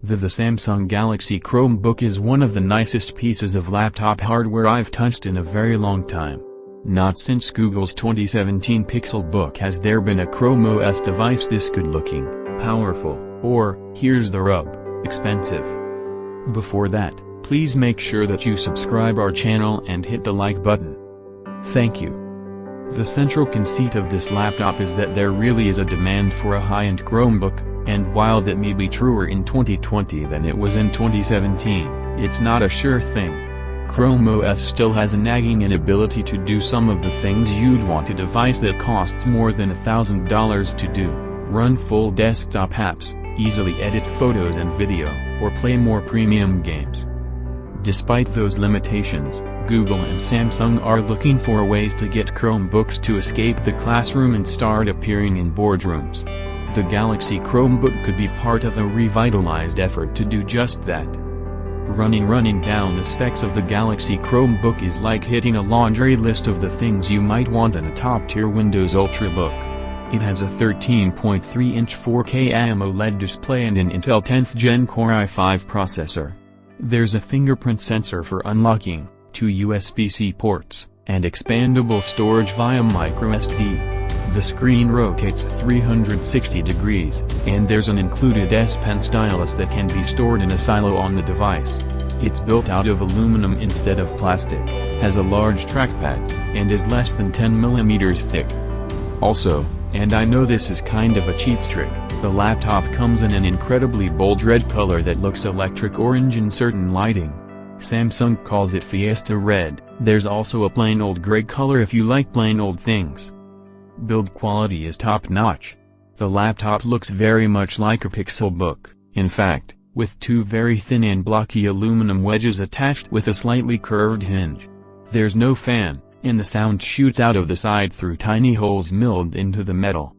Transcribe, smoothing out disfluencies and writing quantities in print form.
The Samsung Galaxy Chromebook is one of the nicest pieces of laptop hardware I've touched in a very long time. Not since Google's 2017 Pixel Book has there been a Chrome OS device this good looking, powerful, or, here's the rub, expensive. Before that, please make sure that you subscribe our channel and hit the like button. Thank you. The central conceit of this laptop is that there really is a demand for a high-end Chromebook, and while that may be truer in 2020 than it was in 2017, it's not a sure thing. Chrome OS still has a nagging inability to do some of the things you'd want a device that costs more than $1,000 to do: run full desktop apps, easily edit photos and video, or play more premium games. Despite those limitations, Google and Samsung are looking for ways to get Chromebooks to escape the classroom and start appearing in boardrooms. The Galaxy Chromebook could be part of a revitalized effort to do just that. Running down the specs of the Galaxy Chromebook is like hitting a laundry list of the things you might want in a top-tier Windows Ultrabook. It has a 13.3-inch 4K AMOLED display and an Intel 10th Gen Core i5 processor. There's a fingerprint sensor for unlocking, 2 USB-C ports, and expandable storage via microSD. The screen rotates 360 degrees, and there's an included S Pen stylus that can be stored in a silo on the device. It's built out of aluminum instead of plastic, has a large trackpad, and is less than 10 mm thick. Also, and I know this is kind of a cheap trick, the laptop comes in an incredibly bold red color that looks electric orange in certain lighting. Samsung calls it Fiesta Red. There's also a plain old gray color if you like plain old things. Build quality is top-notch. The laptop looks very much like a Pixel Book, in fact, with 2 very thin and blocky aluminum wedges attached with a slightly curved hinge. There's no fan, and the sound shoots out of the side through tiny holes milled into the metal.